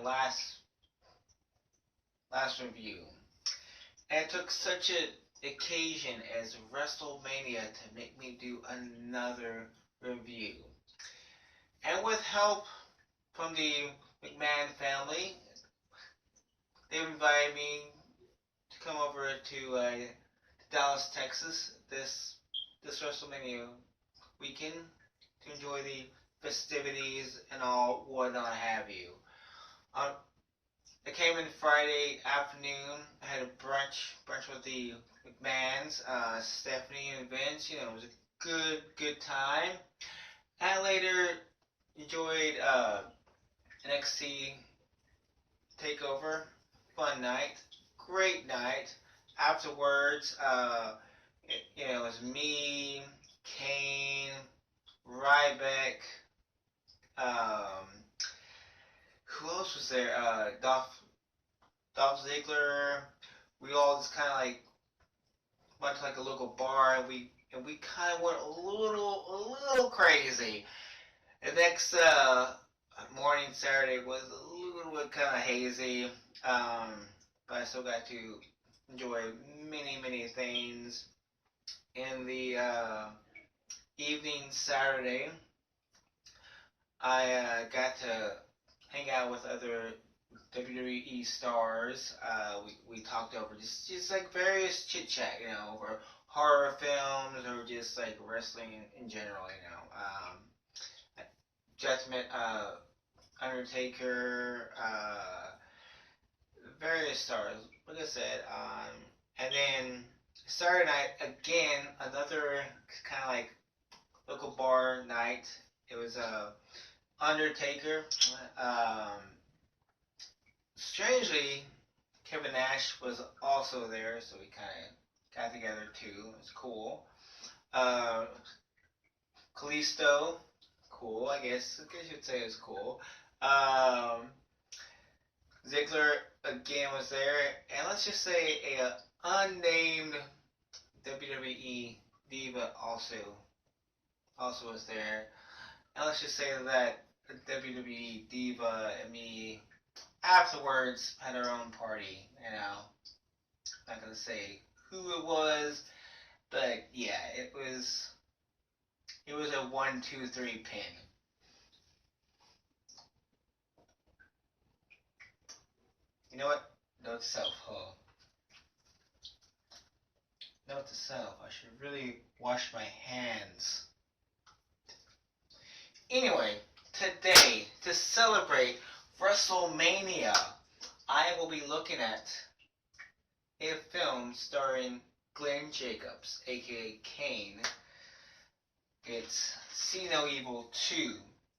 last review. And it took such an occasion as Wrestlemania to make me do another review. And with help from the McMahon family, they invited me to come over to Dallas, Texas this WrestleMania weekend to enjoy the festivities and all whatnot have you. I came in Friday afternoon. I had a brunch with the McMahons, Stephanie and Vince. It was a good time. And later enjoyed NXT Takeover. Fun night, great night. Afterwards, it was me, Kane, Ryback, who else was there? Dolph Ziggler. We all just kind of like went to like a local bar, and we kind of went a little crazy. The next morning, Saturday, was a little bit kind of hazy, but I still got to enjoy many things. In the evening Saturday, I got to hang out with other WWE stars. We talked over just like various chit chat, over horror films or just like wrestling in general, Just met Undertaker, various stars, like I said, and then Saturday night again, another kind of like local bar night. It was Undertaker. Strangely, Kevin Nash was also there, so we kind of got together too. It was cool. Kalisto, cool. I guess you'd say it was cool. Ziggler again was there, and let's just say a unnamed WWE diva also was there. And let's just say that WWE diva and me afterwards had our own party. I'm not gonna say who it was, but yeah, it was a 1, 2, 3 pin. You know what? Note to self, Note to self, I should really wash my hands. Anyway, today, to celebrate WrestleMania, I will be looking at a film starring Glenn Jacobs, aka Kane. It's See No Evil 2,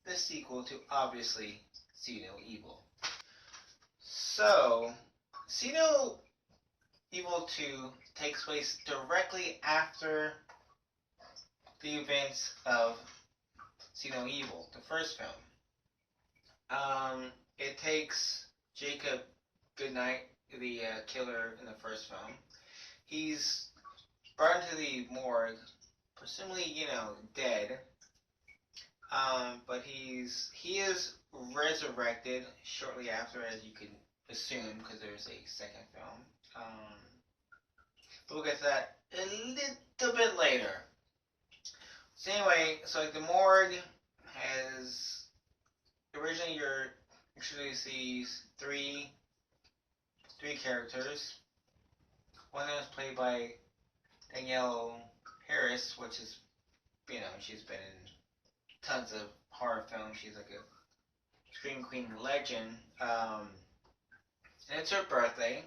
the sequel to, obviously, See No Evil. So, See No Evil 2 takes place directly after the events of See No Evil, the first film. It takes Jacob Goodnight, the killer in the first film. He's brought into the morgue, presumably, dead. But he is resurrected shortly after, as you can assume, because there's a second film. But we'll get to that a little bit later. So anyway, the morgue has originally you're introduced these three characters. One of them is played by Danielle Harris, which is she's been in tons of horror films. She's like a Scream Queen legend. And it's her birthday,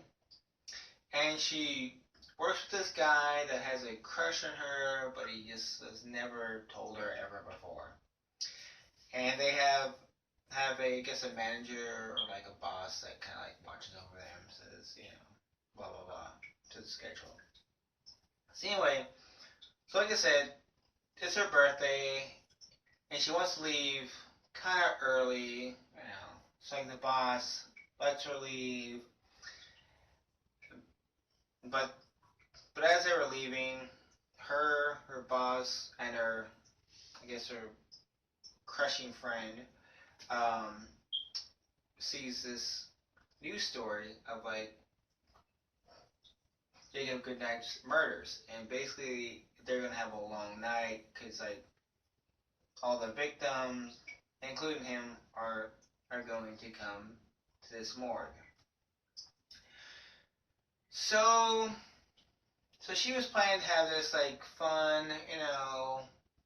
and she works with this guy that has a crush on her, but he just has never told her ever before. And they have a manager or like a boss that kind of like watches over them, says, blah blah blah to the schedule. So anyway, like I said, it's her birthday, and she wants to leave kind of early, So like the boss lets her leave, but as they were leaving, her boss and her crushing friend sees this news story of like Jacob Goodnight's murders, and basically they're gonna have a long night because like all the victims, including him, are going to come to this morgue. So she was planning to have this like fun,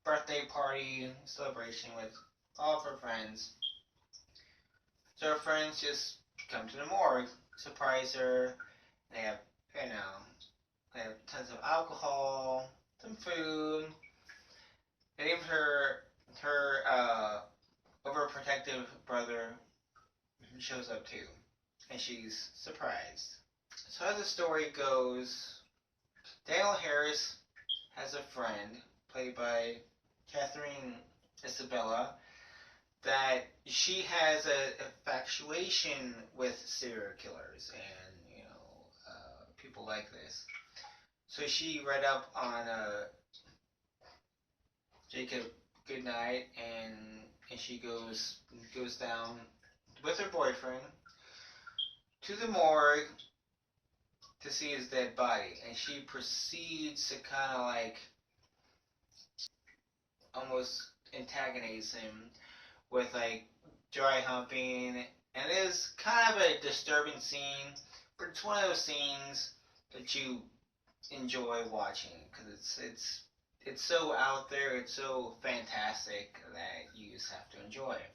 birthday party celebration with all of her friends. So her friends just come to the morgue, surprise her. They have, they have tons of alcohol, some food. And even her overprotective brother shows up too, and she's surprised. So as the story goes, Danielle Harris has a friend played by Catherine Isabella that she has an infatuation with serial killers and people like this. So she read up on Jacob Goodnight, and she goes down with her boyfriend to the morgue to see his dead body, and she proceeds to kind of like almost antagonize him with like dry humping, and it is kind of a disturbing scene, but it's one of those scenes that you enjoy watching because it's so out there, it's so fantastic that you just have to enjoy it.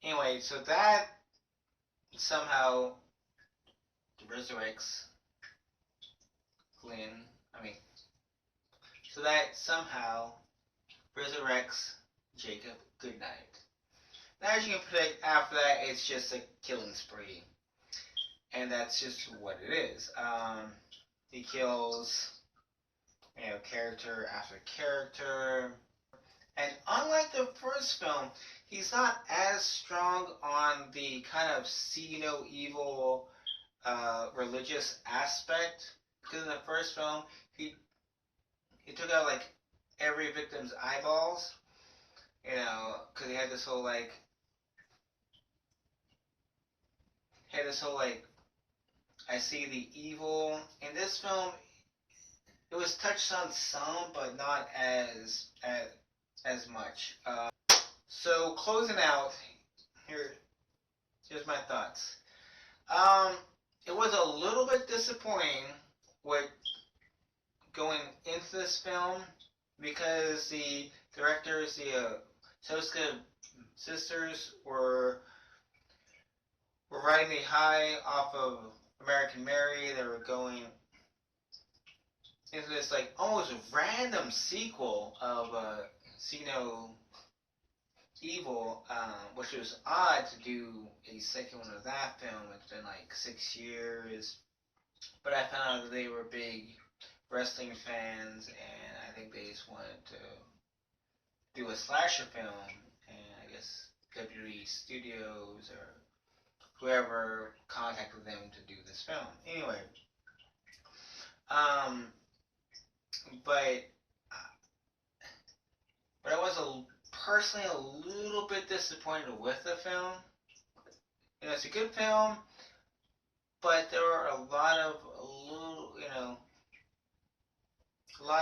Anyway, so that somehow resurrects Glenn. So that somehow resurrects Jacob Goodnight. Now, as you can predict, after that, it's just a killing spree. And that's just what it is. He kills, character after character. And unlike the first film, he's not as strong on the kind of see no evil religious aspect. Because in the first film, he took out like every victim's eyeballs. Because he had this whole like I see the evil. In this film, it was touched on some, but not as much. So closing out, here's my thoughts. It was a little bit disappointing with going into this film because the directors, the Soska sisters, were riding the high off of American Mary. They were going into this like almost random sequel of See No Evil, which was odd to do a second one of that film. It's been like 6 years, but I found out that they were big wrestling fans, and I think they just wanted to do a slasher film, and I guess WWE Studios or whoever contacted them to do this film. Anyway, but I was personally a little bit disappointed with the film. It's a good film, but there were a lot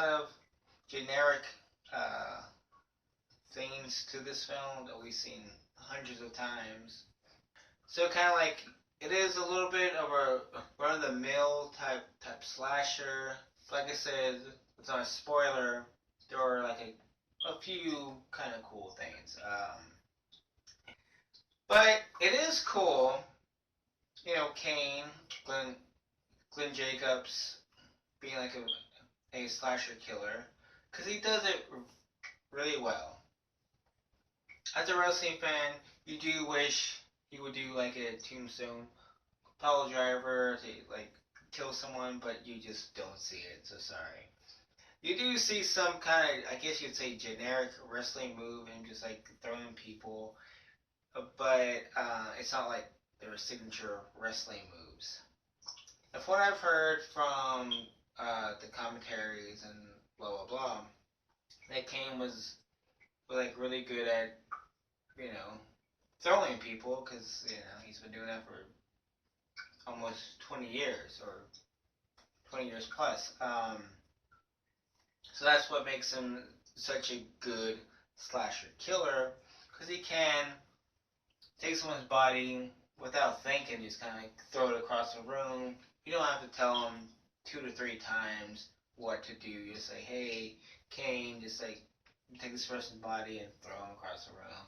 of generic things to this film that we've seen hundreds of times. So kind of like it is a little bit of a run-of-the-mill type slasher. Like I said, it's not a spoiler. There are like a few kind of cool things. But it is cool, Kane, Glenn Jacobs being like a slasher killer, because he does it really well. As a wrestling fan, you do wish he would do like a Tombstone Pile Driver to like kill someone, but you just don't see it, so sorry. You do see some kind of, I guess you'd say, generic wrestling move and just like throwing people, but it's not like their signature wrestling moves. And from what I've heard from the commentaries and blah blah blah, that Kane was like really good at throwing people, because he's been doing that for almost 20 years or 20 years plus. So that's what makes him such a good slasher killer, because he can take someone's body without thinking, just kind of throw it across the room. You don't have to tell him 2 to 3 times what to do. You just say, hey, Kane, just like take this person's body and throw him across the room.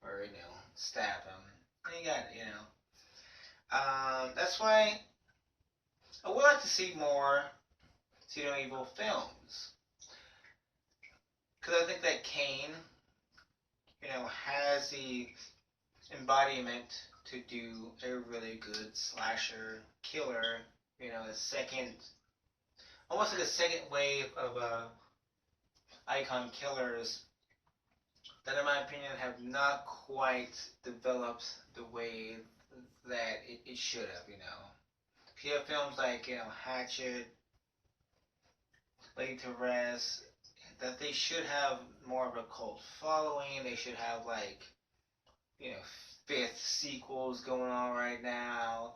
Or, stab him. And you got it, That's why I would like to see more Evil films. Because I think that Kane, has the embodiment to do a really good slasher killer. A second, almost like a second wave of icon killers that, in my opinion, have not quite developed the way that it should have. If you have films like Hatchet, Laid to Rest, that they should have more of a cult following. They should have fifth sequels going on right now,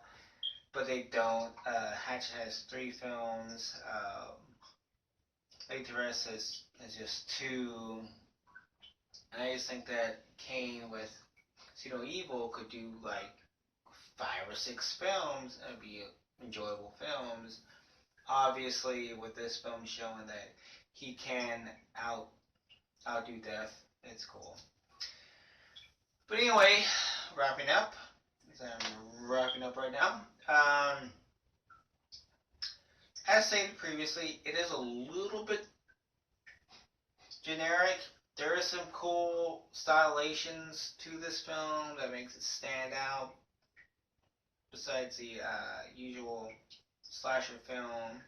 but they don't. Hatchet has 3 films. Laid to Rest has just 2. And I just think that Kane with Evil could do 5 or 6 films and be enjoyable films. Obviously, with this film showing that he can outdo death, it's cool. But anyway, wrapping up. I'm wrapping up right now. As stated previously, it is a little bit generic. There is some cool stylizations to this film that makes it stand out. Besides the usual slasher film.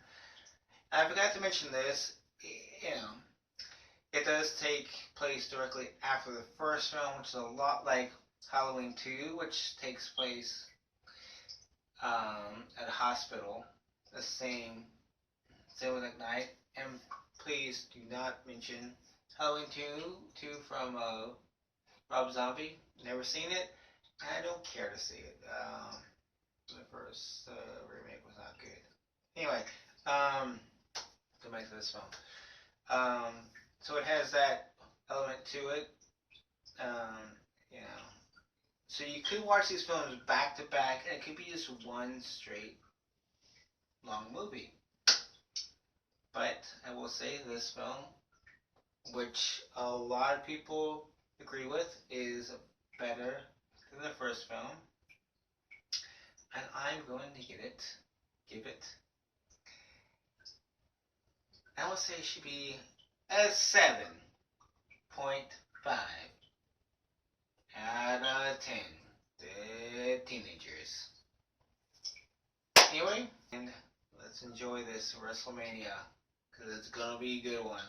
I forgot to mention this. It does take place directly after the first film, which is a lot like Halloween 2, which takes place at a hospital. The same with night. And please do not mention Halloween 2 from Rob Zombie. Never seen it. And I don't care to see it. The first remake was not good. Anyway, go back to this film. So it has that element to it. So you could watch these films back to back, and it could be just one straight long movie. But I will say this film, which a lot of people agree with, is better than the first film. And I'm going to give it, I would say it should be a 7.5 out of 10. The Teenagers. Anyway, and let's enjoy this Wrestlemania, because it's going to be a good one.